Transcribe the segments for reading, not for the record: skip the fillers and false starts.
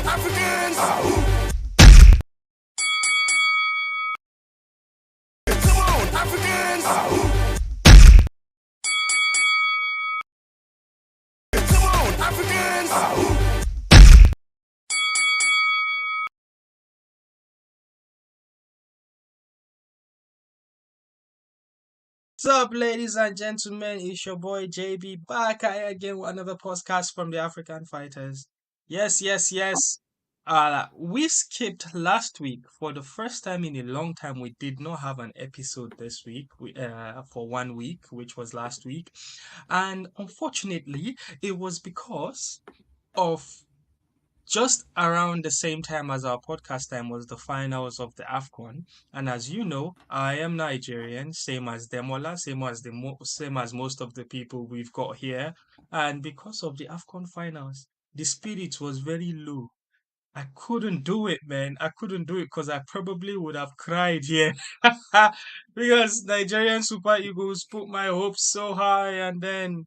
Africans! Come on, Africans! Come on, Africans! What's up, ladies and gentlemen? It's your boy JB back at it again with another podcast from the African Fighters. Yes. We skipped last week for the first time in a long time. We did not have an episode this week. For 1 week, which was last week, and unfortunately, it was because of just around the same time as our podcast time was the finals of the AFCON. And as you know, I am Nigerian, same as Demola, same as most of the people we've got here. And because of the AFCON finals, the spirit was very low. I couldn't do it, man. I couldn't do it because I probably would have cried here. Because Nigerian Super Eagles put my hopes so high, and then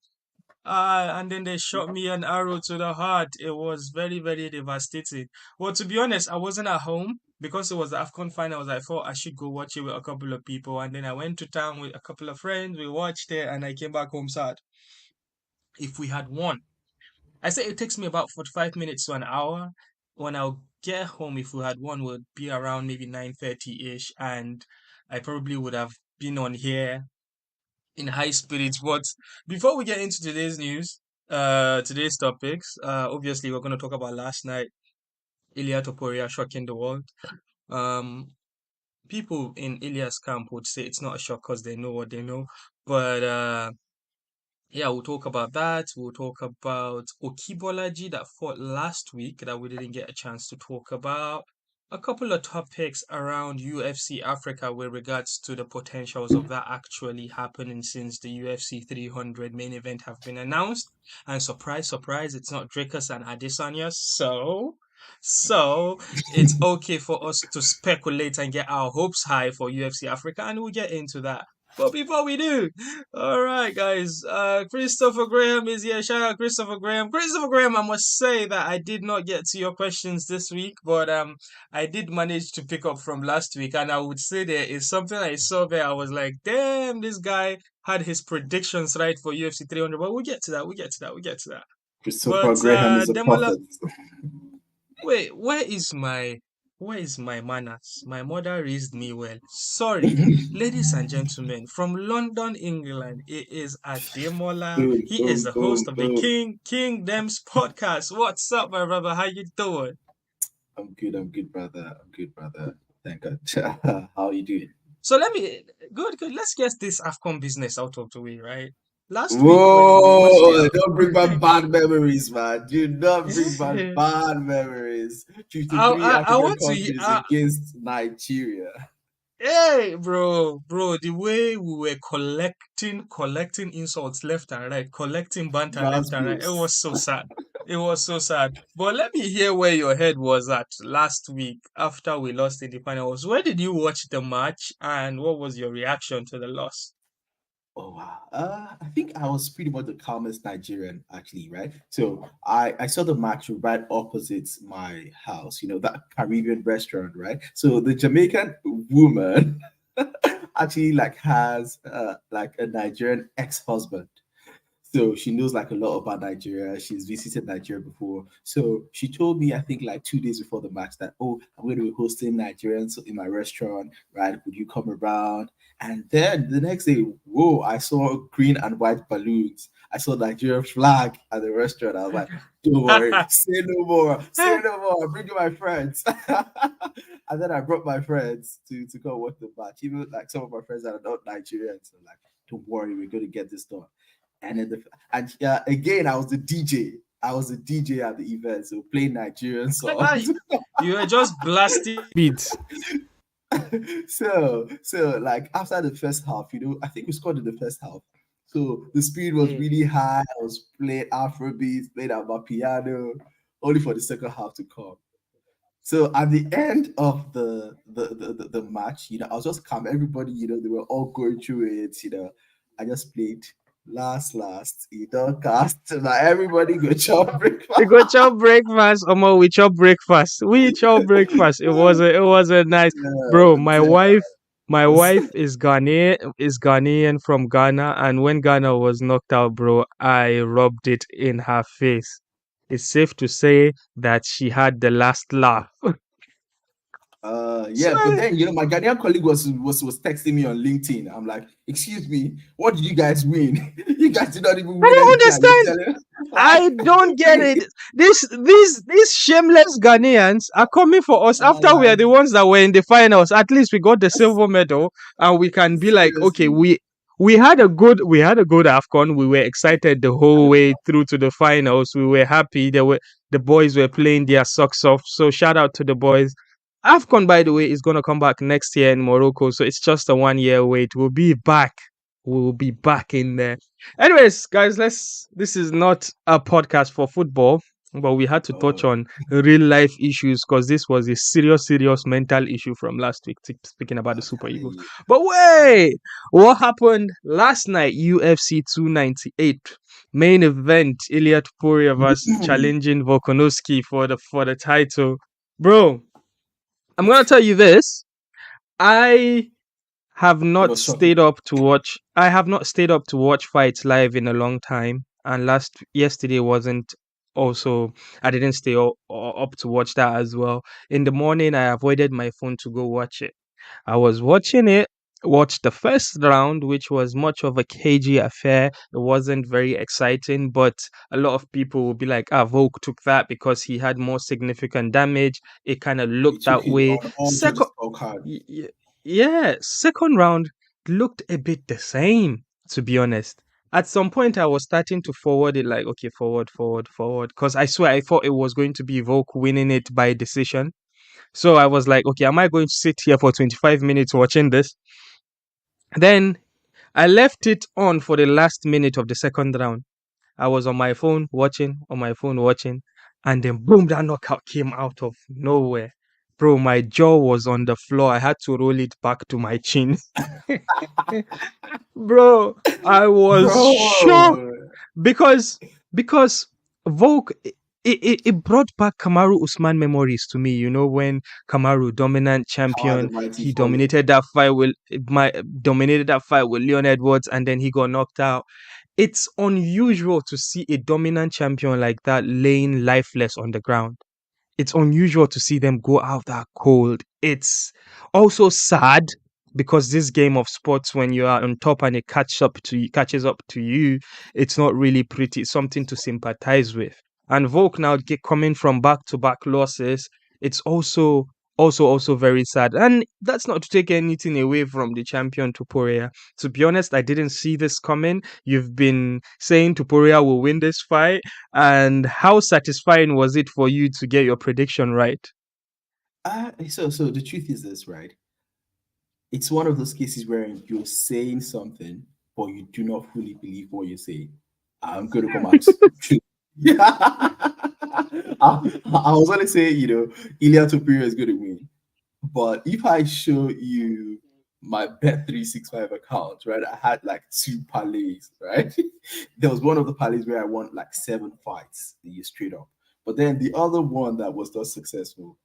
they shot me an arrow to the heart. It was very, very devastating. Well, to be honest, I wasn't at home because it was the AFCON finals. I thought I should go watch it with a couple of people. And then I went to town with a couple of friends. We watched it and I came back home sad. If we had won, I say it takes me about 45 minutes to an hour. When I'll get home, if we had won, would be around maybe 9:30-ish. And I probably would have been on here in high spirits. But before we get into today's news, today's topics, obviously we're going to talk about last night, Ilya Topuria shocking the world. Um, People in Ilya's camp would say it's not a shock because they know what they know. But yeah, we'll talk about that. We'll talk about Bolaji that fought last week that we didn't get a chance to talk about. A couple of topics around UFC Africa with regards to the potentials of that actually happening since the UFC 300 main event have been announced. And surprise, surprise, it's not Dricus and Adesanya. So it's okay for us to speculate and get our hopes high for UFC Africa, and we'll get into that. But before we do, all right, guys. Christopher Graham is here. Shout out Christopher Graham. Christopher Graham, I must say that I did not get to your questions this week, but I did manage to pick up from last week, and I would say there is something I saw there. I was like, damn, this guy had his predictions right for UFC 300. But we'll get to that. We'll get to that. Christopher But Graham is a Demola, prophet. wait, where is my manners? My mother raised me well. Sorry, ladies and gentlemen, from London, England, it is Ademola. Boom, He is boom, the host boom, of the boom. Kingdoms podcast. What's up, my brother? How you doing? I'm good, brother. I'm good, brother. Thank God. How are you doing? So good. Let's get this AFCON business out of the way, right? Last week when we watched Whoa! the Don't bring back bad memories, man. Do not bring back I, bad memories. 53 I African want to. countries against Nigeria. Hey, bro, the way we were collecting insults left and right, collecting banter left and right, it Raspberries. was so sad. It was so sad. But let me hear where your head was at last week after we lost in the finals. Where did you watch the match and what was your reaction to the loss? Oh wow. I think I was pretty much the calmest Nigerian actually, right? So I saw the match right opposite my house, that Caribbean restaurant, right? So the Jamaican woman actually like has like a Nigerian ex-husband. So she knows like a lot about Nigeria. She's visited Nigeria before. So she told me, I think like 2 days before the match that, oh, I'm going to be hosting Nigerians in my restaurant, right? Would you come around? And then the next day, whoa, I saw green and white balloons. I saw Nigerian flag at the restaurant. I was like, don't worry, say no more, say no more. I'm bringing my friends. And then I brought my friends to go watch the match. Even like some of my friends that are not Nigerians. So like, don't worry, we're going to get this done. And then again, I was the DJ. I was the DJ at the event, so playing Nigerian songs. You were just blasting beats. So like after the first half, I think we scored in the first half. So the speed was really high. I was playing Afrobeats, playing my piano, only for the second half to come. So at the end of the match, I was just calm. Everybody, they were all going through it. I just played last, you don't cast. Now everybody go chop breakfast. We go chop breakfast, Omo. We chop breakfast. We chop breakfast. It was a nice, bro. Yeah, My damn. wife, my wife is Ghanaian from Ghana, and when Ghana was knocked out, bro, I rubbed it in her face. It's safe to say that she had the last laugh. Yeah, but Swear. then my Ghanaian colleague was texting me on LinkedIn. I'm like, excuse me, what did you guys win? You guys did not even I win don't anything. And you understand. tell him I like, don't get it. These shameless Ghanaians are coming for us after we are like the ones that were in the finals. At least we got the silver medal, and we can be like, okay, seriously. we had a good AFCON. We were excited the whole way through to the finals. We were happy. The boys were playing their socks off. So shout out to the boys. AFCON, by the way, is gonna come back next year in Morocco. So it's just a 1 year wait. We'll be back. We'll be back in there. Anyways, guys, this is not a podcast for football, but we had to touch Oh, on real life issues because this was a serious mental issue from last week, speaking about the I'm Super telling Eagles. you. But wait, what happened last night? UFC 298 main event, Ilya Topuria versus challenging Volkanovski for the title. Bro, I'm gonna tell you this. I have It not was shocking. stayed up to watch. I have not stayed up to watch fights live in a long time, and yesterday wasn't also. I didn't stay up to watch that as well. In the morning, I avoided my phone to go watch it. I was watching it. Watched the first round, which was much of a cagey affair. It wasn't very exciting, but a lot of people will be like, "Ah, Volk took that because he had more significant damage." It kind of He looked took that it way. on all Second, judges' scorecard. yeah, second round looked a bit the same, to be honest. At some point, I was starting to forward it like, okay, forward, forward, forward. Because I swear I thought it was going to be Volk winning it by decision. So I was like, okay, am I going to sit here for 25 minutes watching this? Then I left it on for the last minute of the second round. I was on my phone watching, and then boom, that knockout came out of nowhere. Bro, my jaw was on the floor. I had to roll it back to my chin. Bro, I was shocked Bro, because because Volk it brought back Kamaru Usman memories to me. You know when Kamaru dominant how are the champion, mighty he fallen? dominated that fight with Leon Edwards, and then he got knocked out. It's unusual to see a dominant champion like that laying lifeless on the ground. It's unusual to see them go out that cold. It's also sad because this game of sports, when you are on top and it catches up to you, it's not really pretty. It's something to sympathize with. And Volk now coming from back to back losses, it's also very sad. And that's not to take anything away from the champion Topuria. To be honest, I didn't see this coming. You've been saying Topuria will win this fight, and how satisfying was it for you to get your prediction right? So the truth is this, right? It's one of those cases where you're saying something, but you do not fully believe what you say. I'm going to come out. Yeah. I was going to say, Ilya Topuria is going to win. But if I show you my Bet365 account, right, I had like two parlays, right? There was one of the parlays where I won like 7 fights the year straight up. But then the other one that was not successful,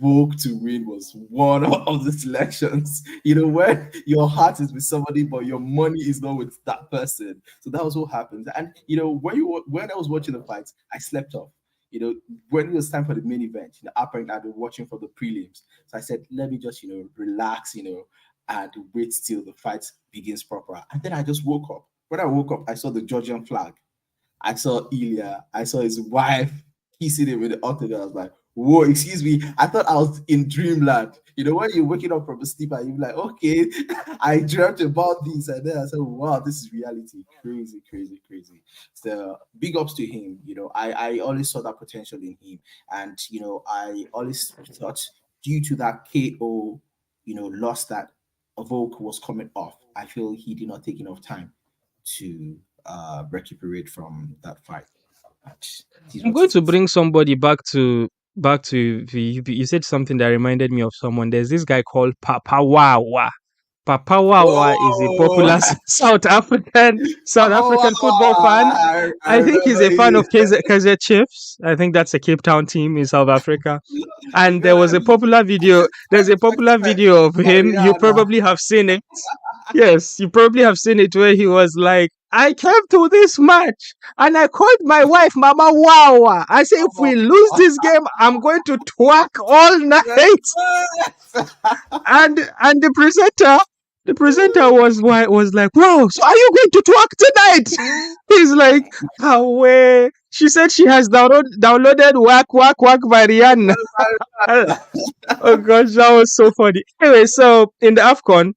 Vogue to win was one of the selections. Where your heart is with somebody, but your money is not with that person. So that was what happened. And when I was watching the fights, I slept off. When it was time for the main event, apparently I've been watching for the prelims. So I said, let me just, relax, and wait till the fight begins proper. And then I just woke up. When I woke up, I saw the Georgian flag. I saw Ilya. I saw his wife kissing him in the octagon. I was like, whoa, excuse me. I thought I was in dreamland. When you're waking up from a sleep and you're like, okay, I dreamt about this. And then I said, wow, this is reality. Crazy, crazy, crazy. So big ups to him. I always saw that potential in him. And, I always thought due to that KO, loss that Volk was coming off, I feel he did not take enough time to recuperate from that fight. But it is I'm what going it to is. bring somebody back to you said something that reminded me of someone. There's this guy called Papa Wawa. Papa Wawa is a Oh, popular South oh, African football fan. I I think he's remember a fan you. of Kaizer Chiefs. I think that's a Cape Town team in South Africa. You And there was gotta a popular video. There's a popular respect video of him. You Mariana. probably have seen it. Yes, you probably have seen it where he was like, I came to this match and I called my wife Mama Wawa. I say, if we lose this game, I'm going to twerk all night. And the presenter was like, wow, so are you going to twerk tonight? He's like, away. She said she has downloaded Whack Whack Whack by Rihanna. Oh gosh, that was so funny. Anyway, so in the AFCON,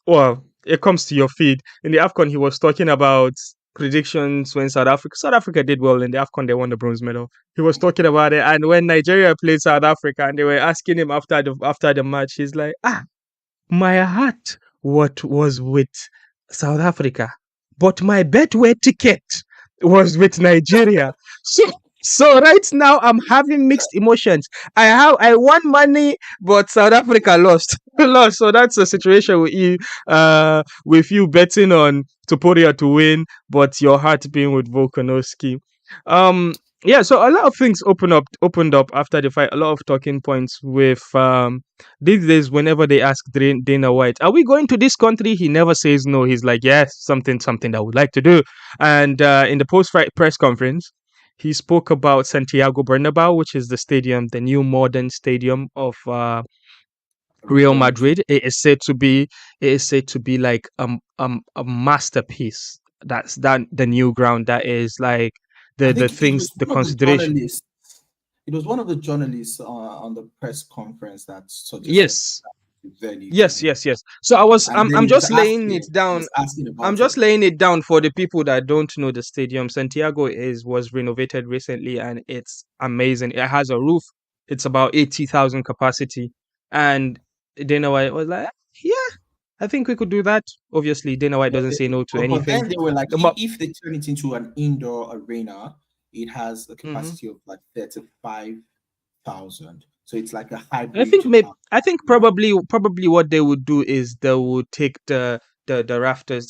well, it comes to your feed. In the AFCON, he was talking about predictions when South Africa did well in the AFCON, they won the bronze medal. He was talking about it, and when Nigeria played South Africa, and they were asking him after the match, he's like, my heart what was with South Africa, but my betway ticket was with Nigeria. So right now I'm having mixed emotions. I won money, but South Africa lost. Lost. So that's a situation with you betting on Topuria to win, but your heart being with Volkanovski. Yeah, so a lot of things opened up after the fight. A lot of talking points with these days. Whenever they ask Dana White, "Are we going to this country?" he never says no. He's like, "Yes, something I would like to do." And in the post-fight press conference, he spoke about Santiago Bernabeu, which is the stadium, the new modern stadium of Real Madrid. It is said to be like a masterpiece. That's the new ground that is like I the think it things, was the one of the consideration. journalists. It was one of the journalists on the press conference that suggested Yes, the venue to yes, him, yes, yes. So I was and then I'm he was just laying it asking. He down. was asking I'm about just it. laying it down for the people that don't know the stadium. Santiago was renovated recently and it's amazing. It has a roof. It's about 80,000 capacity. And Dana White was like, yeah, I think we could do that. Obviously, Dana White But, doesn't say no to but anything. then they were like, But if they turn it into an indoor arena, it has a mhm. capacity of like 35,000. So it's like a I hybrid. think probably what they would do is they would take the rafters,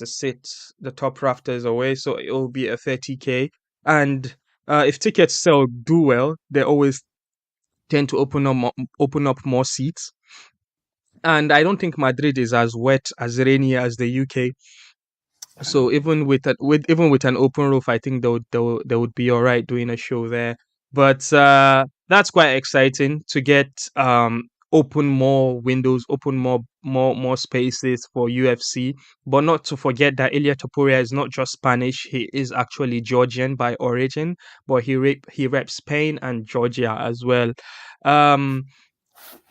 the top rafters away, so it will be a 30K. And if tickets sell do well, they always tend to open up more seats. And I don't think Madrid is as wet, as rainy as the UK. I So don't even think. with an open roof, I think they would be all right doing a show there. But that's quite exciting to get open more windows, open more spaces for UFC. But not to forget that Ilia Topuria is not just Spanish; he is actually Georgian by origin, but he reps Spain and Georgia as well. Um,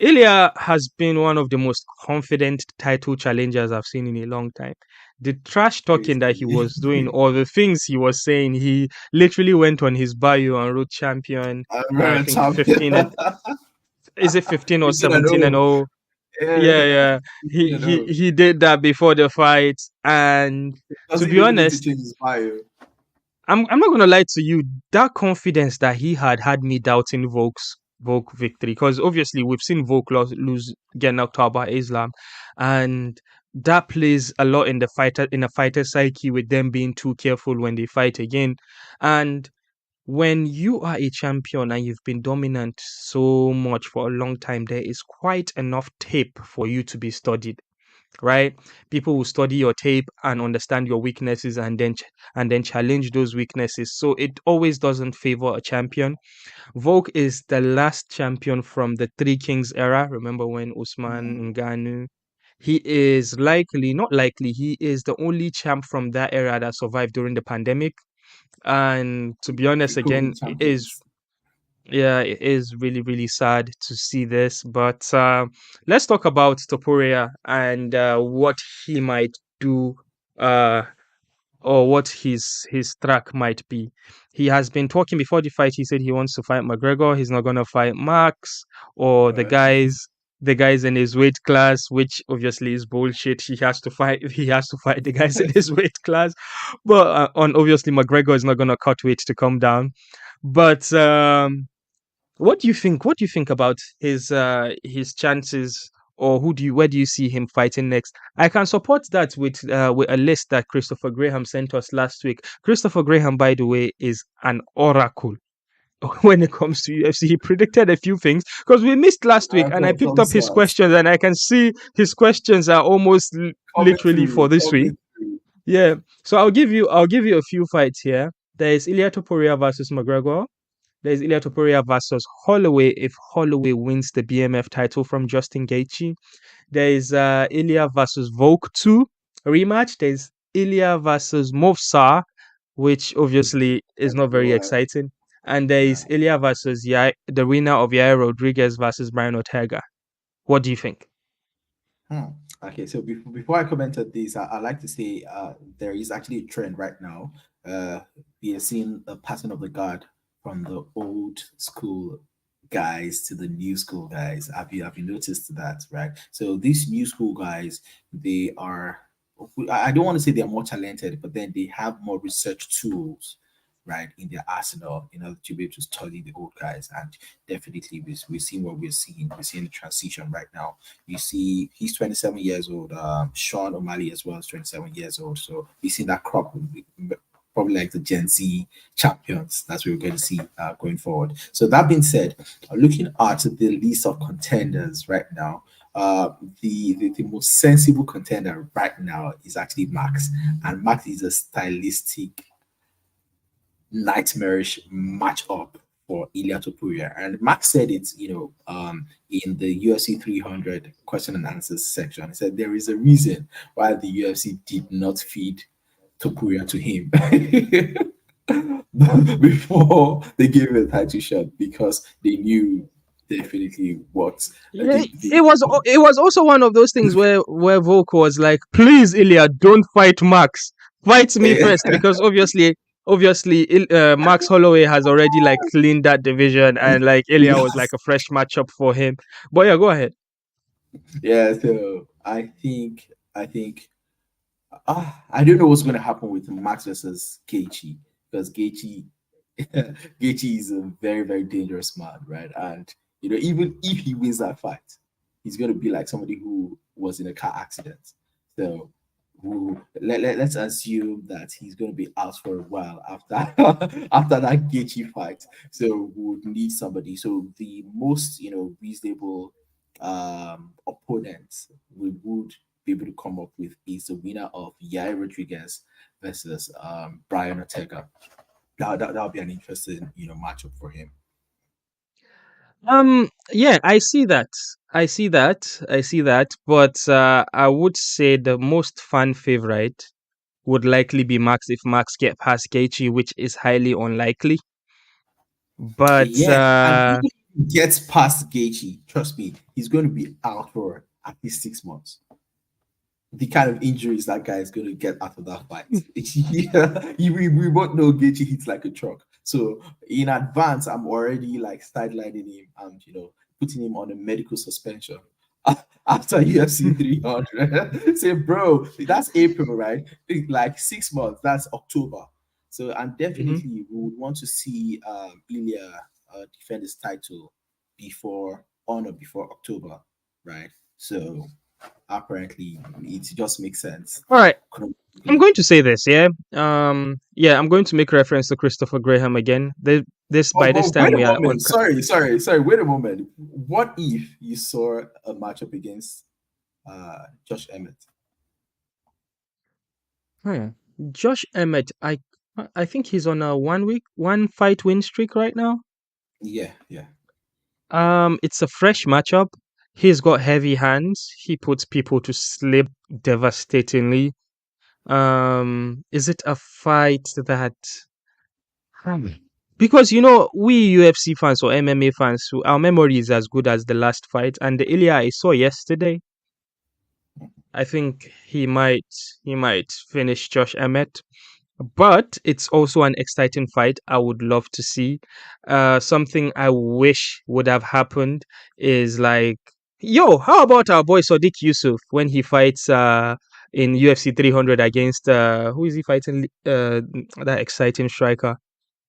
Ilya has been one of the most confident title challengers I've seen in a long time. The trash talking that he Crazy. was doing, or the things he was saying, he literally went on his bio and wrote champion. I I remember think champion. 15 and is it 15 or 15 and 17 and 0. 0? Yeah, Yeah, yeah. 15 He and he 0. he did that before the fight, and to Doesn't be even need to honest, change his bio. I'm not gonna lie to you. That confidence that he had me doubting Volk victory, because obviously we've seen Volk lose, get knocked out by Islam, and that plays a lot in a fighter psyche with them being too careful when they fight again. And when you are a champion and you've been dominant so much for a long time, there is quite enough tape for you to be studied, right? People will study your tape and understand your weaknesses and then challenge those weaknesses. So it always doesn't favor a champion. Volk is the last champion from the Three Kings era. Remember when Mm, Usman Ngannou? He is likely, not likely, he is the only champ from that era that survived during the pandemic. And to be the honest, again, COVID it is, champions. yeah, it is really, really sad to see this. But let's talk about Topuria and what he might do, uh, or what his track might be. He has been talking before the fight. He said he wants to fight McGregor. He's not gonna fight Max or the Uh, guys in his weight class, which obviously is bullshit. He has to fight. He has to fight the guys in his weight class. But on obviously McGregor is not gonna cut weight to come down. But what do you think? What do you think about his chances or where do you see him fighting next? I can support that with a list that Christopher Graham sent us last week. Christopher Graham, by the way, is an oracle when it comes to UFC. He predicted a few things because we missed last week, and I picked From up his source questions, and I can see his questions are almost coming literally for through, this week. coming through. Yeah. So I'll give you a few fights here. There is Ilia Topuria versus McGregor. There is Ilia Topuria versus Holloway if Holloway wins the BMF title from Justin Gaethje. There is Ilia versus Volk 2 rematch. There's Ilia versus Movsar, which obviously is not very Well, exciting. And there yeah. is Ilia versus the winner of Yair Rodriguez versus Brian Ortega. What do you think? Hmm. Okay, so before I comment on this, I like to say there is actually a trend right now. We are seeing a pattern of the guard from the old school guys to the new school guys. Have you noticed that, right? So these new school guys, they are, I don't want to say they're more talented, but then they have more research tools, right, in their arsenal in order to be able to study the old guys. And definitely we're seeing what we're seeing. We're seeing the transition right now. You see, he's 27 years old. Sean O'Malley as well is 27 years old. So we see that crop, probably like the Gen Z champions. That's what we're going to see going forward. So that being said, looking at the list of contenders right now, the most sensible contender right now is actually Max, and Max is a stylistic nightmarish matchup for Ilia Topuria. And Max said it, in the UFC 300 question and answers section. He said there is a reason why the UFC did not feed Topuria to him before they gave him a title shot, because they knew definitely what Yeah, it was also one of those things where Volk was like, "Please, Ilya, don't fight Max. Fight me first," because obviously, Max Holloway has already like cleaned that division, and like Ilya was like yes. a fresh matchup for him. But yeah, go ahead. Yeah, so I think I don't know what's going to happen with Max versus Gaethje, because Gaethje Gaethje is a very, very dangerous man, right? And even if he wins that fight, he's going to be like somebody who was in a car accident. So let's assume that he's going to be out for a while after after that Gaethje fight. So we would need somebody. So the most reasonable opponent we would be able to come up with is the winner of Yair Rodriguez versus Brian Ortega. That'll be an interesting matchup for him. Yeah, I see that. I see that. But I would say the most fan favorite would likely be Max if Max get past Gaethje, which is highly unlikely. But Yeah, and even if he gets past Gaethje, trust me, he's going to be out for at least 6 months. The kind of injuries that guy is going to get out of that fight. Yeah, we both know Gaethje hits like a truck. So in advance, I'm already like sidelining him and putting him on a medical suspension after UFC 300. Say, bro, that's April, right? Like 6 months. That's October. So and Mhm. definitely we would want to see Ilya defend his title before October, right? So apparently it just makes sense All right. I'm chronologically. going to say this, yeah. Yeah, I'm going to make reference to Christopher Graham again. This Oh, by this but time wait a we are on. moment. Sorry. Wait a moment. What if you saw a matchup against Josh Emmett? Hmm. Josh Emmett, I think he's on a 1 fight win streak right now. Yeah, yeah. It's a fresh matchup. He's got heavy hands. He puts people to sleep devastatingly. Is it a fight that? Hmm. Because we UFC fans or MMA fans, our memory is as good as the last fight. And the Ilya I saw yesterday, I think he might finish Josh Emmett. But it's also an exciting fight. I would love to see. Something I wish would have happened is like, yo, how about our boy Sadiq Yusuf when he fights in UFC 300 against who is he fighting? That exciting striker.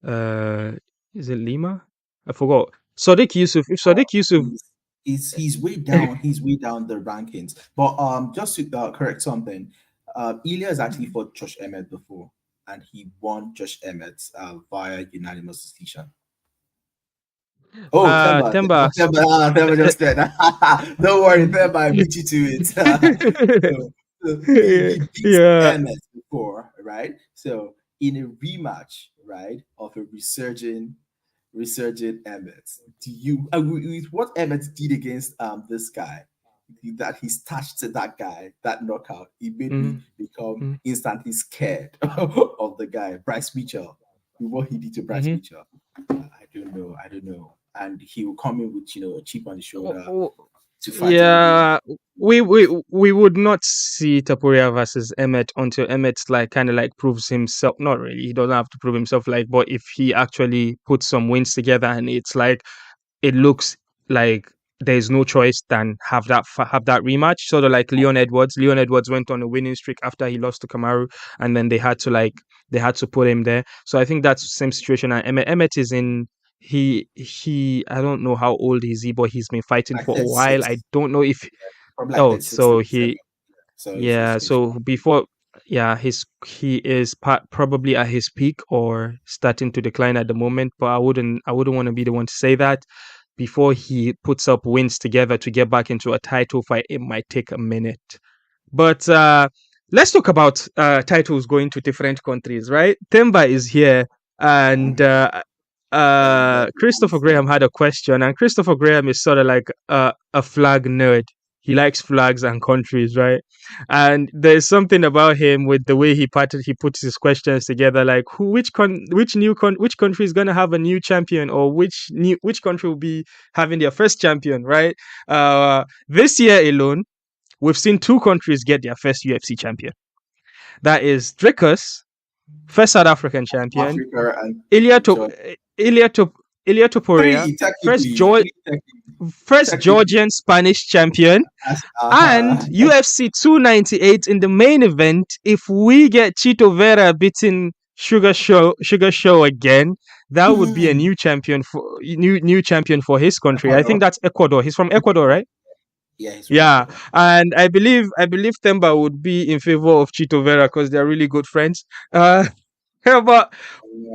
Uh, is it Lima? I forgot. Sadiq Yusuf. If Sadiq Yusuf, Please. He's way down. He's way down the rankings. But just to correct something, Ilya has actually fought Josh Emmett before, and he won Josh Emmett via unanimous decision. Oh, Themba, Temba. Themba just said, don't worry, Themba, I beat you to it. He beat Yeah. Emmett before, right? So in a rematch, right, of a resurgent Emmett, do you with what Emmett did against this guy, that he touched that guy, that knockout, it made me become instantly scared of the guy, Bryce Mitchell. With what he did to Bryce Mitchell, I don't know. And he will come in with a chip on the shoulder to fight. Yeah, we would not see Topuria versus Emmett until Emmett kind of proves himself. Not really, he doesn't have to prove himself. But if he actually puts some wins together, and it's it looks like there's no choice than have that rematch. Sort of like Leon Edwards. Leon Edwards went on a winning streak after he lost to Kamaru, and then they had to put him there. So I think that's the same situation. And Emmett is in. He I don't know how old is he, but he's been fighting Like for a while. 36. I don't know if Probably like 36, so 37. he So so before he is probably at his peak or starting to decline at the moment, but I wouldn't want to be the one to say that. Before he puts up wins together to get back into a title fight, it might take a minute. But let's talk about titles going to different countries, right? Themba is here, and Christopher Graham had a question, and Christopher Graham is sort of like a flag nerd. He likes flags and countries, right? And there's something about him with the way he puts his questions together, like which country is gonna have a new champion, or which country will be having their first champion, right? This year alone, we've seen 2 countries get their first UFC champion. That is Dricus, first South African champion. Africa and Ilya Topuria, first Georgian Spanish champion, and UFC 298 in the main event. If we get Chito Vera beating Sugar Show again, that would be a new champion for his country. I think that's Ecuador. He's from Ecuador, right? Yeah. And I believe Themba would be in favor of Chito Vera because they're really good friends. But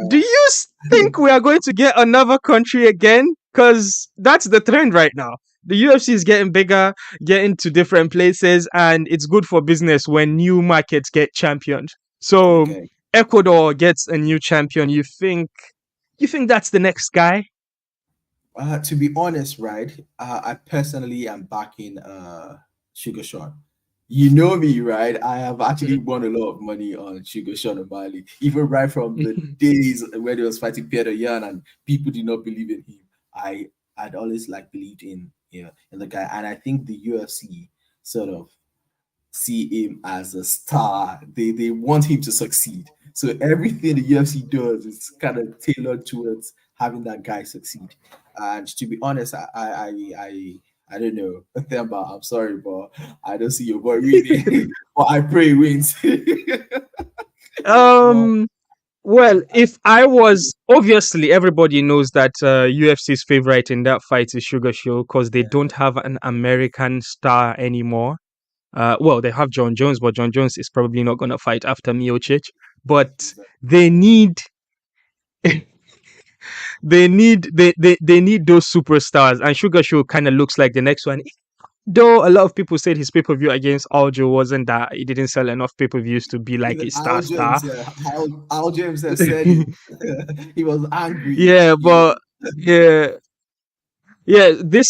do you think we are going to get another country again? Because that's the trend right now. The UFC is getting bigger, getting to different places, and it's good for business when new markets get championed. So Ecuador gets a new champion. You think that's the next guy? To be honest, right? I personally am backing Sugar Sean. You know me, right? I have actually won a lot of money on Sugar Sean O'Malley, even right from the days when he was fighting Pedro and people did not believe in him. I'd always believed in the guy, and I think the UFC sort of see him as a star. They want him to succeed. So everything the UFC does is kind of tailored towards having that guy succeed. And to be honest, I don't know, Themba, I'm sorry, but I don't see your boy winning. But I pray he wins. Well, if I was, obviously everybody knows that UFC's favorite in that fight is Sugar Show because they don't have an American star anymore. Well, they have John Jones, but John Jones is probably not going to fight after Miocic. But they need they need those superstars, and Sugar Show kind of looks like the next one. Though a lot of people said his pay-per-view against Aljo wasn't that, he didn't sell enough pay-per-views to be like a star. Al James has said he was angry. Yeah, but this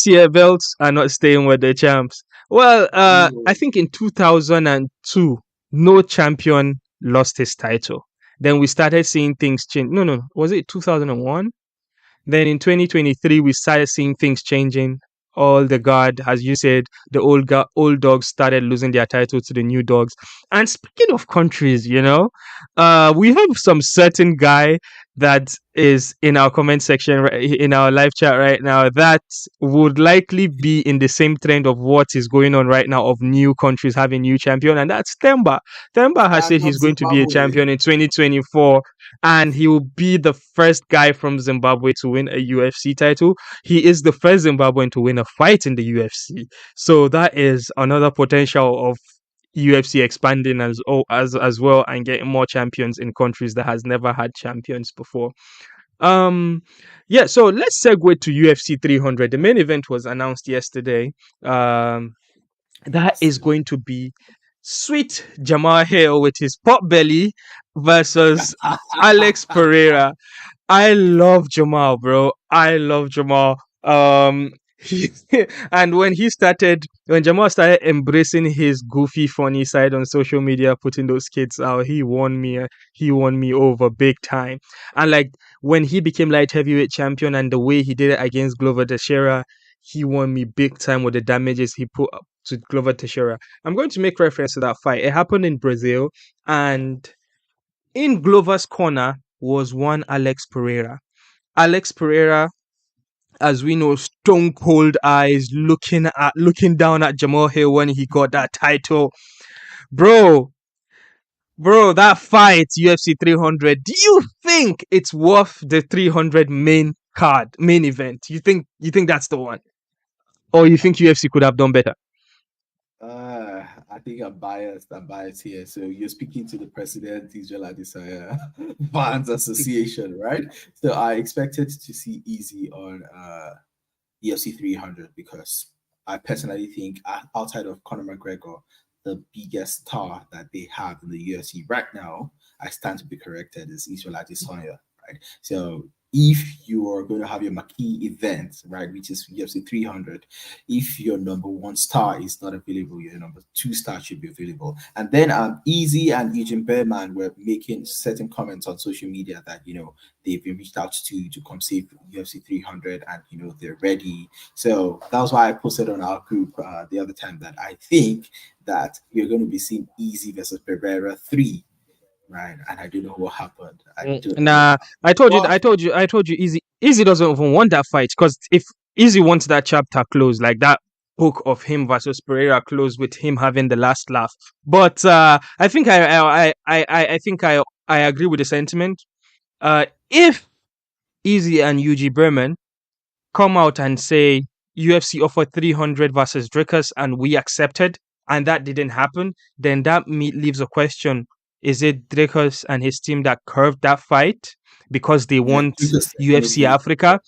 year belts are not staying with the champs. Well, I think in 2002, no champion lost his title. Then we started seeing things change. No, was it 2001? Then in 2023, we started seeing things changing. All the guard, as you said, the old dogs started losing their title to the new dogs. And speaking of countries, we have some certain guy that is in our comment section, in our live chat right now, that would likely be in the same trend of what is going on right now of new countries having new champion, and that's Themba. Themba has said Not he's going to be a Zimbabwe. champion in 2024, and he will be the first guy from Zimbabwe to win a UFC title. He is the first Zimbabwean to win a fight in the UFC. So that is another potential of UFC expanding as well and getting more champions in countries that has never had champions before. Yeah, so let's segue to UFC 300. The main event was announced yesterday. That is going to be Sweet Jamal Hill with his pot belly versus Alex Pereira. I love Jamal, bro. I love Jamal. He, and when Jamal started embracing his goofy, funny side on social media, putting those kids out, he won me. He won me over big time. And like when he became light heavyweight champion, and the way he did it against Glover Teixeira, he won me big time with the damages he put up to Glover Teixeira. I'm going to make reference to that fight. It happened in Brazil, and in Glover's corner was one Alex Pereira. Alex Pereira, as we know, stone cold eyes, looking down at Jamal Hill when he got that title. Bro, that fight, UFC 300. Do you think it's worth the 300 main event? You think that's the one, or you think UFC could have done better? I think I'm biased. I'm biased here. So you're speaking to the president, Israel Adesanya Fans Association, right? So I expected to see Easy on UFC 300 because I personally think outside of Conor McGregor, the biggest star that they have in the UFC right now, I stand to be corrected, is Israel Adesanya, right? So if you are going to have your marquee event, right, which is UFC 300, if your number one star is not available, your number two star should be available. And then Easy and Eugene Berman were making certain comments on social media that, they've been reached out to come save UFC 300 and, they're ready. So that was why I posted on our group the other time that I think that we're going to be seeing Easy versus Pereira 3. Right, and I don't know what happened. Nah, I told What? you, Easy doesn't even want that fight, because if Easy wants that chapter closed, like that book of him versus Pereira closed with him having the last laugh. But I think I agree with the sentiment. If Easy and UG Berman come out and say UFC offered 300 versus Dricus and we accepted, and that didn't happen, then that leaves a question. Is it Dricus and his team that curved that fight because they want UFC Africa?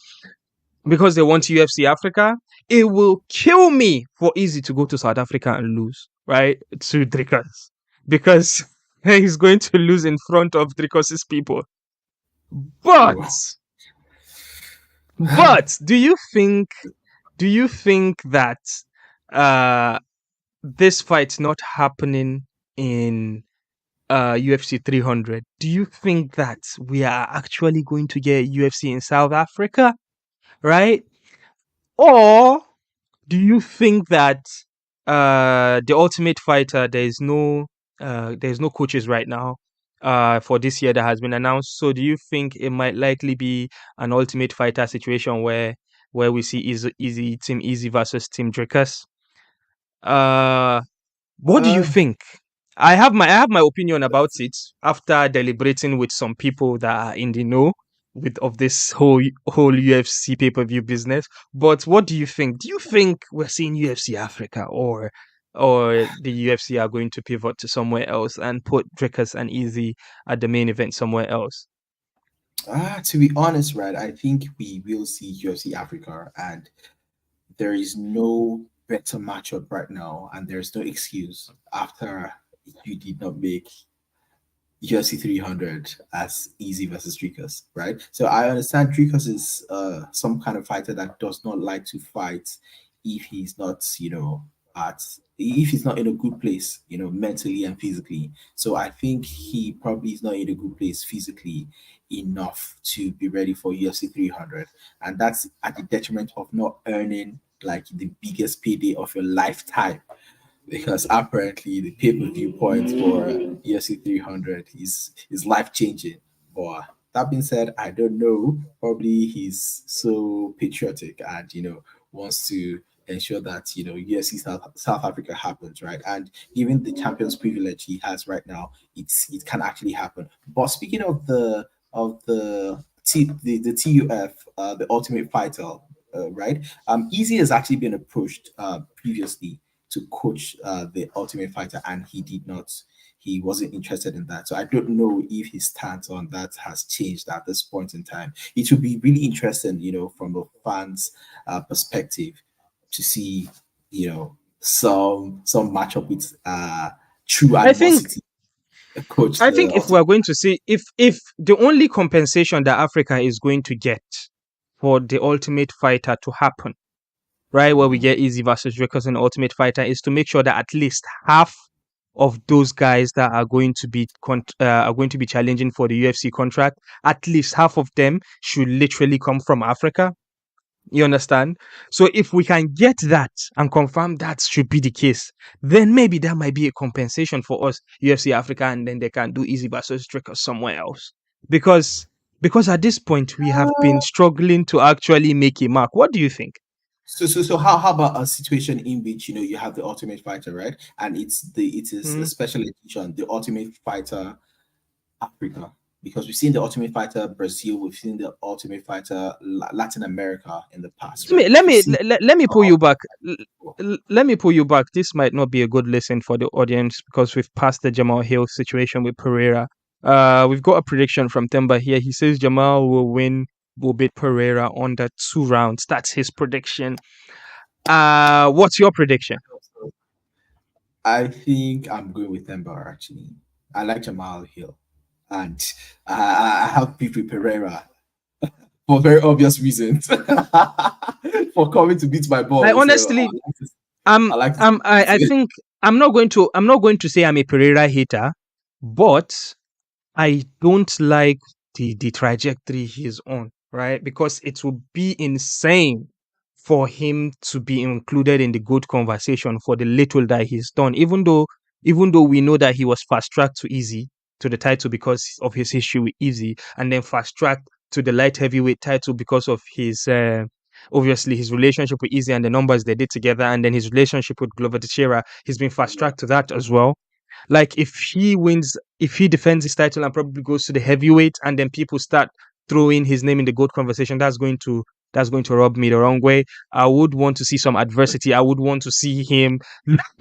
Because they want UFC Africa? It will kill me for Easy to go to South Africa and lose, right, to Dricus, because he's going to lose in front of Dricus's people. But do you think that this fight's not happening in UFC 300? Do you think that we are actually going to get UFC in South Africa, right? Or do you think that the Ultimate Fighter, there's no coaches right now for this year that has been announced? So do you think it might likely be an Ultimate Fighter situation where we see Team Easy versus Team Dricus? What do you think? I have my opinion about it after deliberating with some people that are in the know of this whole UFC pay-per-view business. But what do you think? Do you think we're seeing UFC Africa, or the UFC are going to pivot to somewhere else and put Dricus and Easy at the main event somewhere else? To be honest, right, I think we will see UFC Africa, and there is no better matchup right now, and there's no excuse after you did not make UFC 300 as Easy versus Dricus, right? So I understand Dricus is some kind of fighter that does not like to fight if he's not, if he's not in a good place, mentally and physically. So I think he probably is not in a good place physically enough to be ready for UFC 300, and that's at the detriment of not earning like the biggest payday of your lifetime, because apparently the pay-per-view points for UFC 300 is life-changing. But that being said, I don't know. Probably he's so patriotic and wants to ensure that UFC South Africa happens, right? And given the champions privilege he has right now, it can actually happen. But speaking of the TUF, the Ultimate Fighter, right? Easy has actually been approached previously to coach the Ultimate Fighter, and he did not. He wasn't interested in that. So I don't know if his stance on that has changed at this point in time. It would be really interesting, from a fans' perspective, to see, some matchup with true I think animosity. Coach I the think if Ultimate. we're going to see if the only compensation that Africa is going to get for the Ultimate Fighter to happen, right, where we get Easy versus Dricus and Ultimate Fighter, is to make sure that at least half of those guys that are going to be challenging for the UFC contract, at least half of them should literally come from Africa. You understand? So if we can get that and confirm that should be the case, then maybe that might be a compensation for us, UFC Africa, and then they can do Easy versus Dricus somewhere else. Because at this point we have been struggling to actually make a mark. What do you think? So how about a situation in which you have the Ultimate Fighter, right? And it is a Hmm. special edition, the Ultimate Fighter Africa, because we've seen the Ultimate Fighter Brazil, we've seen the Ultimate Fighter Latin America in the past, right? Let We've me seen let me pull you back. before. Let me pull you back. This might not be a good listen for the audience because we've passed the Jamal Hill situation with Pereira. We've got a prediction from Temba here. He says Jamal will beat Pereira under 2 rounds. That's his prediction. What's your prediction? I think I'm going with Ember actually. I like Jamal Hill, and I have beef with Pereira for very obvious reasons for coming to beat my I boy. So honestly, I it. think I'm not going to say I'm a Pereira hater, but I don't like the trajectory he's on, right? Because it would be insane for him to be included in the good conversation for the little that he's done. Even though we know that he was fast tracked to Easy to the title because of his issue with Easy, and then fast tracked to the light heavyweight title because of his obviously his relationship with Easy and the numbers they did together, and then his relationship with Glover Teixeira, he's been fast tracked to that as well. Like if he defends his title and probably goes to the heavyweight, and then people start throwing his name in the GOAT conversation, that's going to rub me the wrong way. I would want to see some adversity. I would want to see him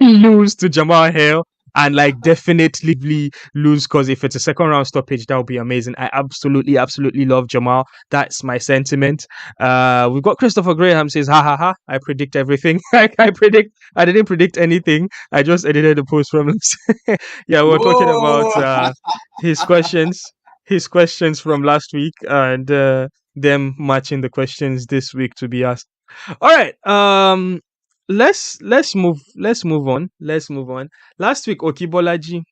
lose to Jamal Hill and like definitely lose, because if it's a second round stoppage, that would be amazing. I absolutely love Jamal. That's my sentiment. We've got Christopher Graham says, ha ha ha, I predict everything. I didn't predict anything. I just edited the post from yeah, we were talking about Whoa! his questions, his questions from last week, and them matching the questions this week to be asked. All right. Let's move on. Let's move on. Last week, Okibolaji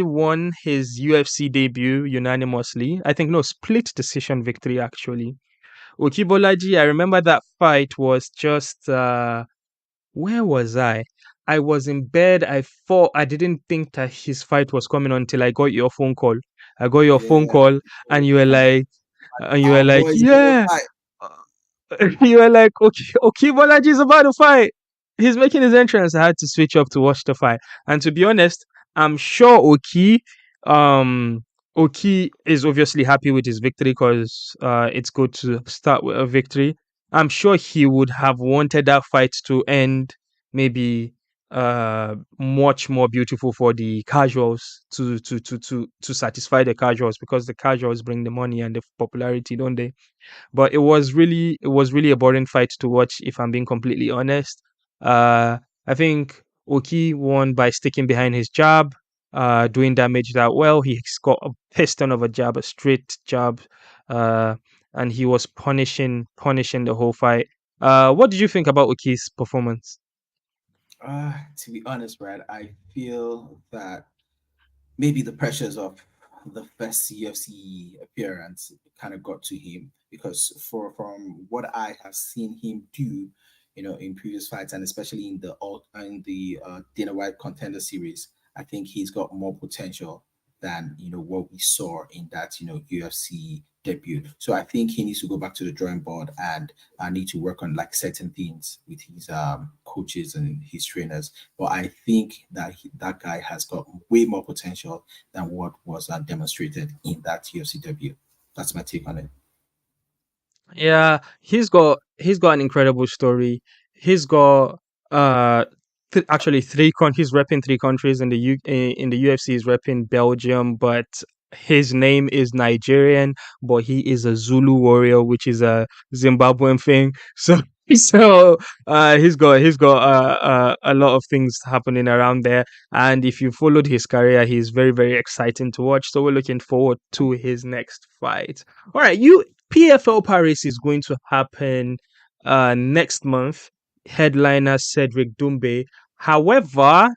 won his UFC debut unanimously. I think no split decision victory actually. Okibolaji, I remember that fight was just where was I? I was in bed. I didn't think that his fight was coming until I got your phone call. I got your phone Yeah, call, and you were and like, our boys are gonna yeah. fight. You were like, okay, Bolaji is about to fight. He's making his entrance. I had to switch up to watch the fight. And to be honest, I'm sure um, Oki is obviously happy with his victory because it's good to start with a victory. I'm sure he would have wanted that fight to end maybe much more beautiful for the casuals to satisfy the casuals, because the casuals bring the money and the popularity, don't they? But it was really a boring fight to watch, if I'm being completely honest. I think Oki won by sticking behind his jab, doing damage that well. He's got a piston of a jab, a straight jab, uh, and he was punishing the whole fight. What did you think about Oki's performance? To be honest, Brad, I feel that maybe the pressures of the first UFC appearance kind of got to him, because from what I have seen him do, in previous fights, and especially in the Dana White Contender Series, I think he's got more potential than what we saw in that UFC debut. So I think he needs to go back to the drawing board and I need to work on like certain things with his coaches and his trainers. But I think that that guy has got way more potential than what was demonstrated in that UFC debut. That's my take on it. Yeah, he's got an incredible story. He's got actually three countries, repping three countries in the in the UFC. He's repping Belgium, but his name is Nigerian, but he is a Zulu warrior, which is a Zimbabwean thing. So he's got a lot of things happening around there. And if you followed his career, he's very very exciting to watch. So we're looking forward to his next fight. All right, PFL Paris is going to happen next month. Headliner Cedric Doumbe. However,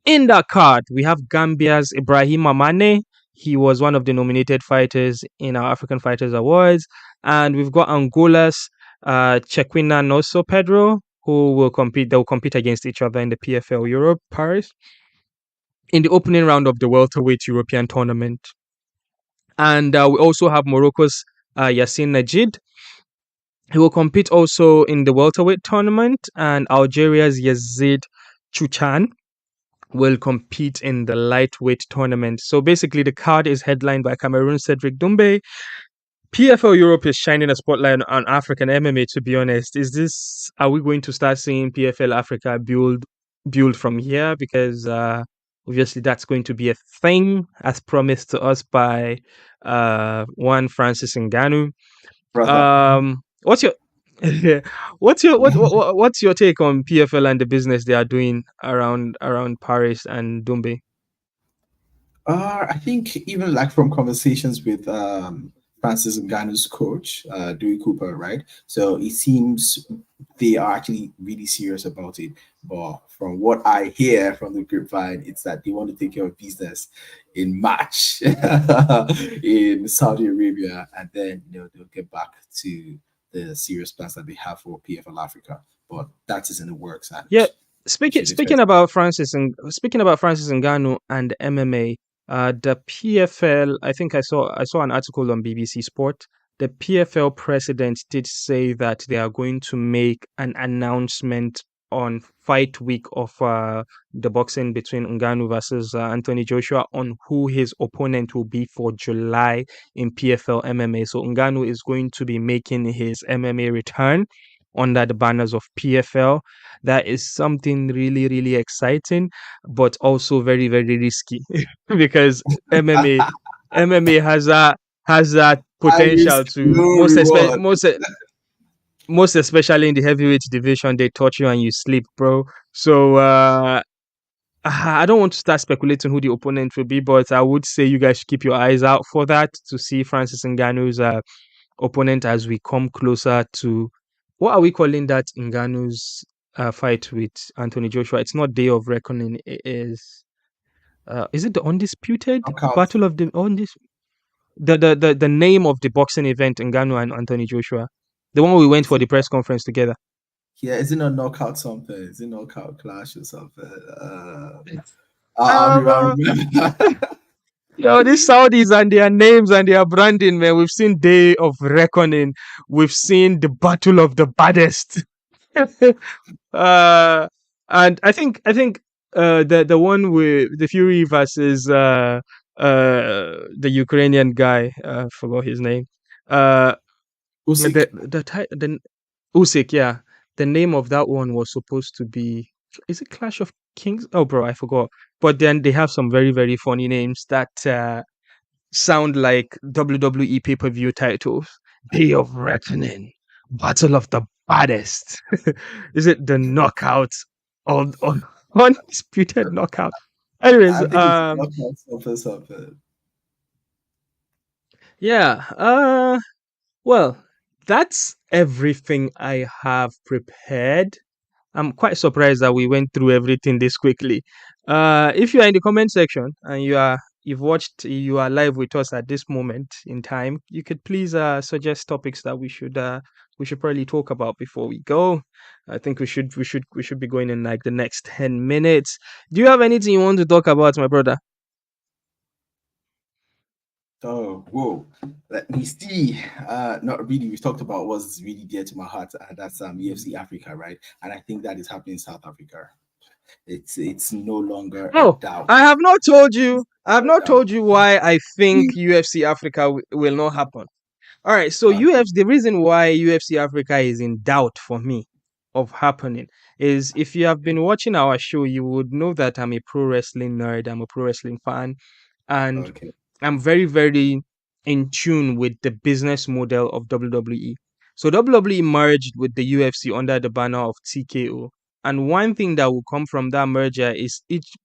in that card, we have Gambia's Ibrahim Amane. He was one of the nominated fighters in our African Fighters Awards. And we've got Angola's Chequina Noso Pedro, who will compete. They will compete against each other in the PFL Europe Paris in the opening round of the Welterweight European Tournament. And we also have Morocco's Yassin Najid. He will compete also in the Welterweight Tournament, and Algeria's Yazid Chouchane will compete in the lightweight tournament. So basically, the card is headlined by Cameroon Cedric Doumbe. PFL Europe is shining a spotlight on African MMA. To be honest, are we going to start seeing PFL Africa build from here? Because obviously that's going to be a thing as promised to us by one Francis Ngannou. Brother. What's your what's your take on PFL and the business they are doing around Paris and Doumbe? I think even like from conversations with Francis Ngannou's coach, Dewey Cooper, right? So it seems they are actually really serious about it. But from what I hear from the grapevine, it's that they want to take care of business in March in Saudi Arabia, and then they'll get back to the serious plans that they have for PFL Africa. But that is in the works. And Yeah, speaking about Francis Ngannou and MMA, the PFL. I think I saw an article on BBC Sport. The PFL president did say that they are going to make an announcement on fight week of the boxing between Ngannou versus Anthony Joshua on who his opponent will be for July in PFL MMA. So Ngannou is going to be making his MMA return under the banners of PFL. That is something really, really exciting, but also very, very risky because MMA has that potential to most especially in the heavyweight division. They touch you and you sleep, bro. So I don't want to start speculating who the opponent will be, but I would say you guys should keep your eyes out for that to see Francis Ngannou's opponent as we come closer to, what are we calling that Ngannou's fight with Anthony Joshua? It's not Day of Reckoning. It is it the Undisputed Battle of the the name of the boxing event, Ngannou and Anthony Joshua, the one we went for the press conference together. Yeah, is it a knockout something? Is it knockout clash or something? I don't remember. Yo, these Saudis and their names and their branding, man. We've seen Day of Reckoning. We've seen the Battle of the Baddest. And I think the one with the Fury versus the Ukrainian guy, forgot his name. Usyk. The Usyk, yeah. The name of that one was supposed to be, is it Clash of Kings? Oh, bro, I forgot. But then they have some very, very funny names that sound like WWE pay-per-view titles. Day of Reckoning, Battle of the Baddest. Is it the Knockout or Undisputed Knockout? Anyways, I think it's knockout something. yeah. Well, that's everything I have prepared. I'm quite surprised that we went through everything this quickly. If you are in the comment section and you are live with us at this moment in time, you could please suggest topics that we should probably talk about before we go. I think we should be going in like the next 10 minutes. Do you have anything you want to talk about, my brother? Oh, whoa. Let me see. Not really. We talked about what's really dear to my heart, and that's UFC Africa, right? And I think that is happening in South Africa. It's no longer a Oh, doubt. I have not told you. I have not A doubt. told you why I think UFC Africa will not happen. All right, so Okay. UFC, the reason why UFC Africa is in doubt for me of happening is if you have been watching our show, you would know that I'm a pro wrestling nerd, I'm a pro wrestling fan, and Okay. I'm very, very in tune with the business model of WWE. So WWE merged with the UFC under the banner of TKO. And one thing that will come from that merger is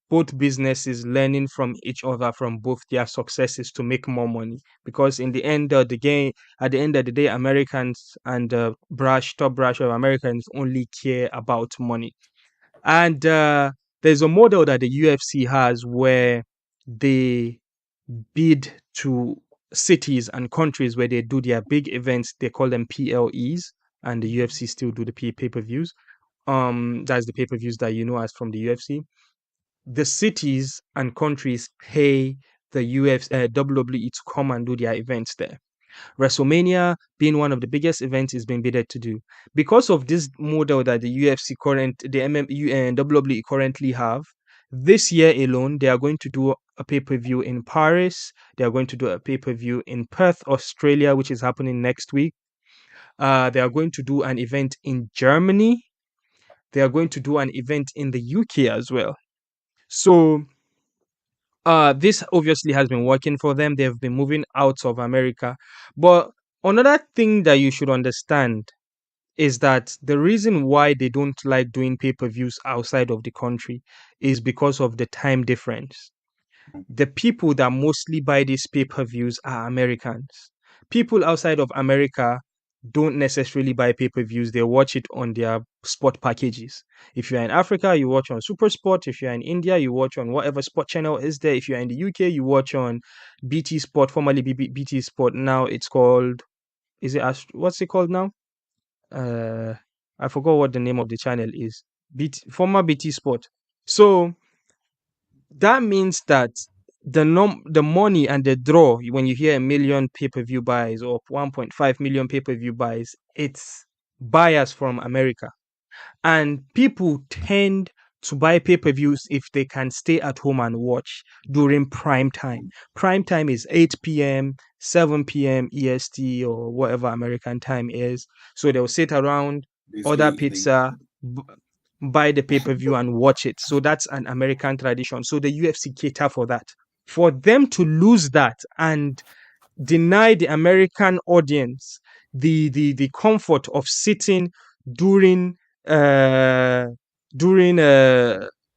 both businesses learning from each other from both their successes to make more money. Because in the end of the game, at the end of the day, Americans and top brash of Americans only care about money. And there's a model that the UFC has where they bid to cities and countries where they do their big events. They call them PLEs, and the UFC still do the pay-per-views. That's the pay-per-views that you know as from the UFC. The cities and countries pay the WWE to come and do their events there. Wrestlemania being one of the biggest events is being bidded to do. Because of this model that the and WWE currently have, this year alone, they are going to do a pay-per-view in Paris. They are going to do a pay-per-view in Perth, Australia, which is happening next week. They are going to do an event in Germany. They are going to do an event in the UK as well. So this obviously has been working for them. They've been moving out of America. But another thing that you should understand is that the reason why they don't like doing pay-per-views outside of the country is because of the time difference. The people that mostly buy these pay-per-views are Americans. People outside of America don't necessarily buy pay-per-views. They watch it on their sport packages. If you're in Africa, you watch on Super Sport. If you're in India, you watch on whatever sport channel is there. If you're in the UK, you watch on BT Sport, formerly BT Sport. Now it's called, what's it called now? Uh, I forgot what the name of the channel is. Former BT Sport. So that means that the money and the draw when you hear a million pay-per-view buys or 1.5 million pay-per-view buys, it's buyers from America, and people tend to buy pay-per-views if they can stay at home and watch during prime time. Prime time is 8 p.m., 7 p.m. EST or whatever American time is. So they'll sit around, order Basically, pizza, buy the pay-per-view and watch it. So that's an American tradition. So the UFC cater for that. For them to lose that and deny the American audience the comfort of sitting during uh during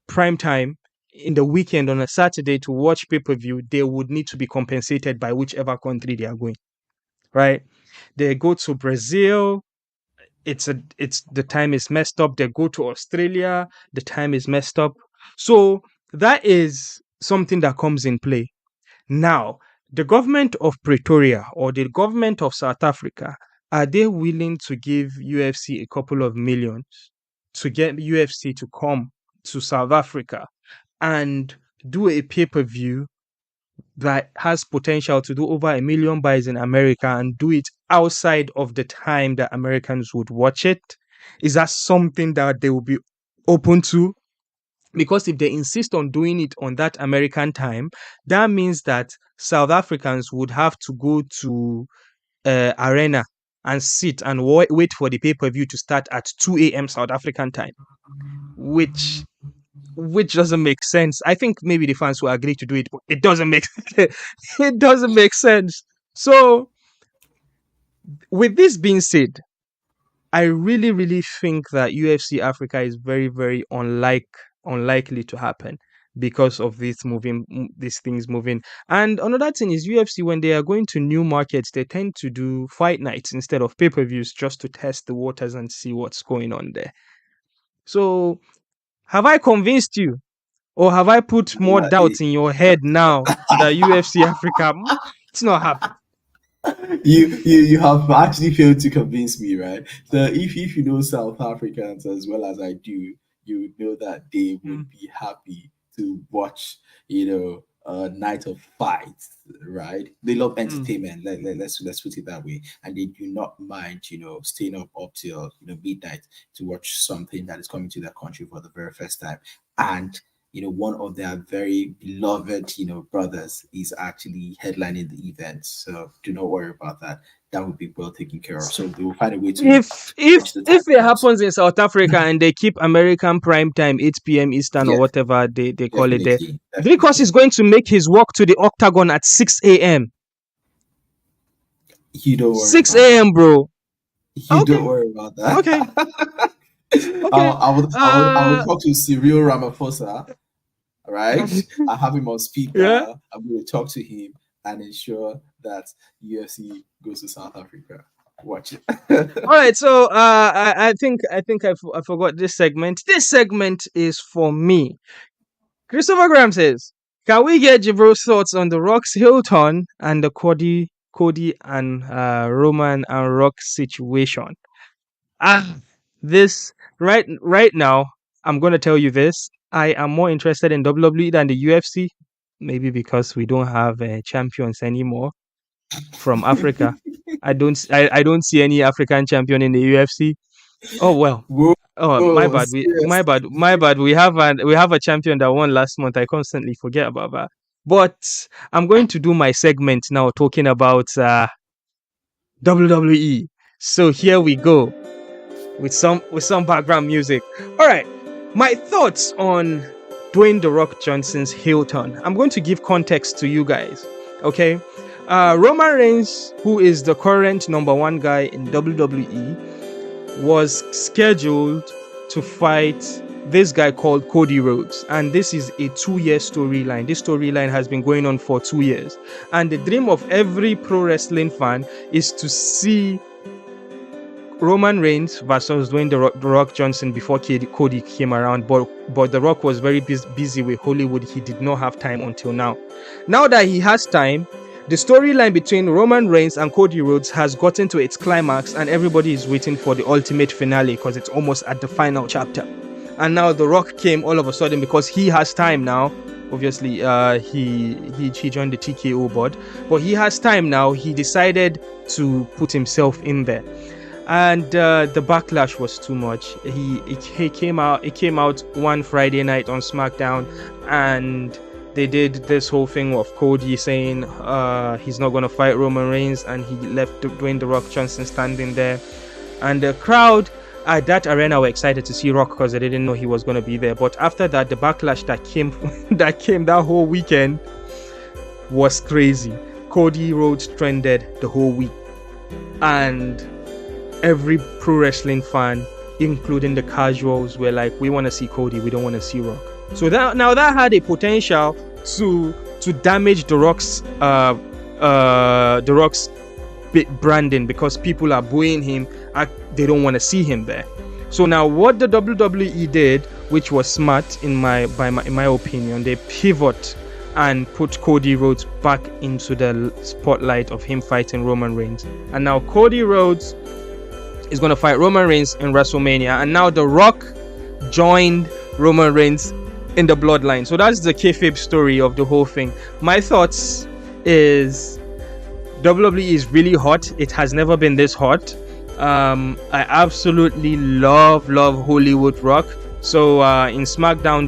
prime time in the weekend on a Saturday to watch pay-per-view, they would need to be compensated by whichever country they are going, right? They go to Brazil, it's the time is messed up. They go to Australia, the time is messed up. So that is something that comes in play. Now, the government of Pretoria or the government of South Africa, are they willing to give UFC a couple of millions to get UFC to come to South Africa and do a pay-per-view that has potential to do over a million buys in America and do it outside of the time that Americans would watch it? Is that something that they will be open to? Because if they insist on doing it on that American time, that means that South Africans would have to go to arena and sit and wait for the pay-per-view to start at 2 a.m. South African time, which doesn't make sense. I think maybe the fans will agree to do it, but it doesn't make it doesn't make sense. So, with this being said, I really, really think that UFC Africa is very, very unlikely to happen because of these things moving. And another thing is UFC, when they are going to new markets, they tend to do fight nights instead of pay-per-views just to test the waters and see what's going on there. So, have I convinced you? Or have I put more doubts in your head now that UFC Africa, it's not happening? you have actually failed to convince me, right? So if you know South Africans as well as I do, you would know that they would Mm. be happy to watch, a night of fights, right? They love entertainment. Let's put it that way, and they do not mind, staying up till midnight to watch something that is coming to their country for the very first time. And one of their very beloved, brothers is actually headlining the event. So do not worry about that. That will be well taken care of. So they will find a way to. If it happens in South Africa and they keep American prime time 8 p.m. Eastern or whatever they call it there, Dricus is going to make his walk to the octagon at 6 a.m. You don't worry. 6 a.m. bro. You don't worry about that. Okay. I will talk to Cyril Ramaphosa. Right, I have him on speaker. Yeah. I'm going to talk to him and ensure that UFC goes to South Africa. Watch it. All right, so I think I forgot this segment. This segment is for me. Christopher Graham says, "Can we get Jibro's thoughts on the Rock's Hilton and the Cody and Roman and Rock situation?" This right now, I'm gonna tell you this. I am more interested in WWE than the UFC, maybe because we don't have champions anymore from Africa. I don't see any African champion in the UFC. Oh well. My bad. My bad. We have a champion that won last month. I constantly forget about that. But I'm going to do my segment now, talking about WWE. So here we go with some background music. All right. My thoughts on Dwayne "The Rock" Johnson's Hilton. I'm going to give context to you guys, okay? Roman Reigns, who is the current number one guy in WWE, was scheduled to fight this guy called Cody Rhodes, and this is a 2-year storyline. This storyline has been going on for 2 years, and the dream of every pro wrestling fan is to see Roman Reigns versus Dwayne the Rock Johnson before Cody came around, but The Rock was very busy with Hollywood. He did not have time until now. Now that he has time, the storyline between Roman Reigns and Cody Rhodes has gotten to its climax, and everybody is waiting for the ultimate finale because it's almost at the final chapter. And now The Rock came all of a sudden because he has time now. Obviously, he joined the TKO board, but he has time now. He decided to put himself in there. And the backlash was too much. It came out one Friday night on SmackDown, and they did this whole thing of Cody saying he's not going to fight Roman Reigns, and he left Dwayne "The Rock" Johnson standing there. And the crowd at that arena were excited to see Rock because they didn't know he was going to be there. But after that, the backlash that came that whole weekend was crazy. Cody Rhodes trended the whole week, and every pro wrestling fan, including the casuals, were like, we want to see Cody, we don't want to see Rock. So that had a potential to damage The Rock's branding, because people are booing him, they don't want to see him there. So now what the WWE did, which was smart in my opinion, they pivot and put Cody Rhodes back into the spotlight of him fighting Roman Reigns. And now Cody Rhodes is going to fight Roman Reigns in WrestleMania, and now The Rock joined Roman Reigns in the bloodline. So that's the kayfabe story of the whole thing. My thoughts is WWE is really hot. It has never been this hot. I absolutely love Hollywood Rock. So in SmackDown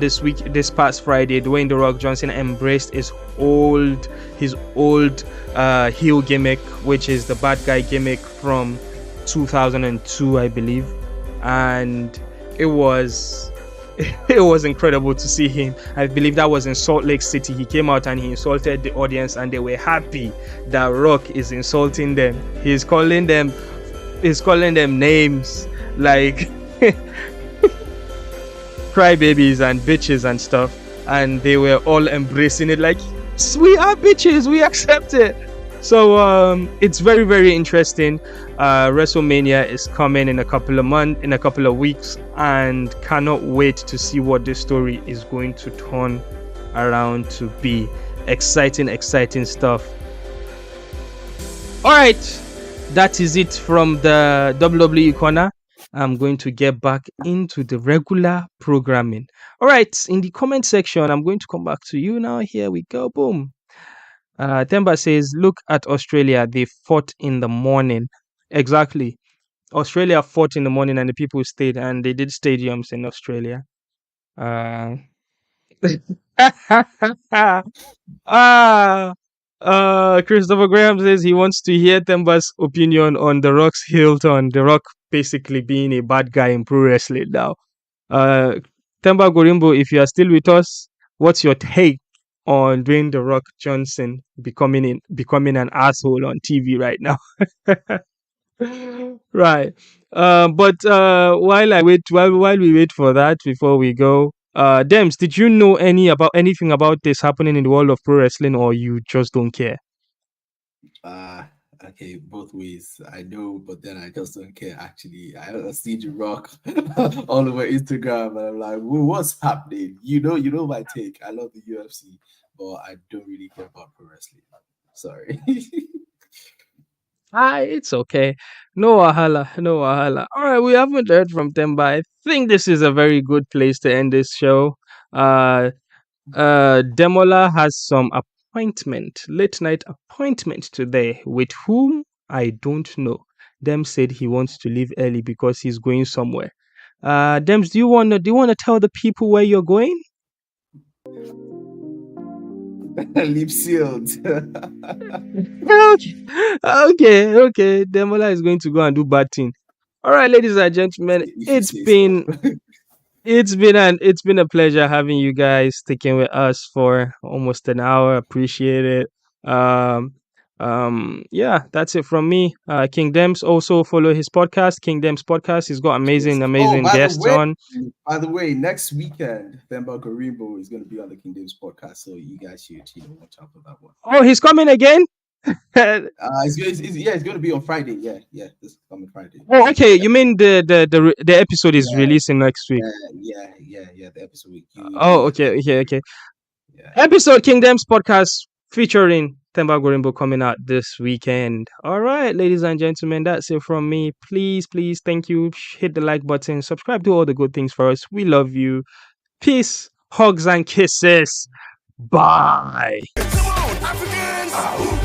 this past Friday, Dwayne "The Rock" Johnson embraced his old heel gimmick, which is the bad guy gimmick from 2002, I believe, and it was incredible to see him. I believe that was in Salt Lake City. He came out and he insulted the audience, and they were happy that Rock is insulting them. He's calling them names like crybabies and bitches and stuff, and they were all embracing it like, we are bitches, we accept it. So it's very, very interesting. WrestleMania is coming in a couple of weeks, and cannot wait to see what this story is going to turn around to be. Exciting stuff. All right, that is it from the WWE corner. I'm going to get back into the regular programming. All right, in the comment section, I'm going to come back to you now. Here we go. Boom. Temba says, look at Australia. They fought in the morning. Exactly. Australia fought in the morning and the people stayed, and they did stadiums in Australia. Ah, Christopher Graham says he wants to hear Temba's opinion on The Rock's Hilton. The Rock basically being a bad guy in pro wrestling now. Temba Gorimbo, if you are still with us, what's your take on Dwayne The Rock Johnson becoming an asshole on TV right now? Right. But while we wait for that, before we go, Dems, did you know anything about this happening in the world of pro wrestling, or you just don't care? Okay, both ways. I know, but then I just don't care. Actually, I see the Rock all over Instagram, and I'm like, "Whoa, what's happening?" You know my take. I love the UFC, but I don't really care about pro wrestling. Sorry. It's okay. No wahala, no wahala. All right, we haven't heard from them, but I think this is a very good place to end this show. Demola has some late night appointment today. With whom? I don't know. Dem said he wants to leave early because he's going somewhere. Dems, do you wanna tell the people where you're going? Lip sealed. Okay. Demola is going to go and do bad thing. All right, ladies and gentlemen, it's been a pleasure having you guys sticking with us for almost an hour. Appreciate it. Yeah, that's it from me. King Dems, also follow his podcast, King Dems Podcast. He's got amazing guests on. By the way, next weekend, Themba Gorimbo is going to be on the King Dems Podcast, so you guys should watch out for that one. Oh, he's coming again. It's going to be on Friday. Yeah, this coming Friday. Oh, okay. You mean the episode is releasing next week? Yeah. The episode week. Okay. Yeah. Episode King Dems Podcast featuring Themba Gorimbo coming out this weekend. All right, ladies and gentlemen, that's it from me. Please, thank you. Hit the like button, subscribe, do all the good things for us. We love you. Peace, hugs, and kisses. Bye. Come on, Africans!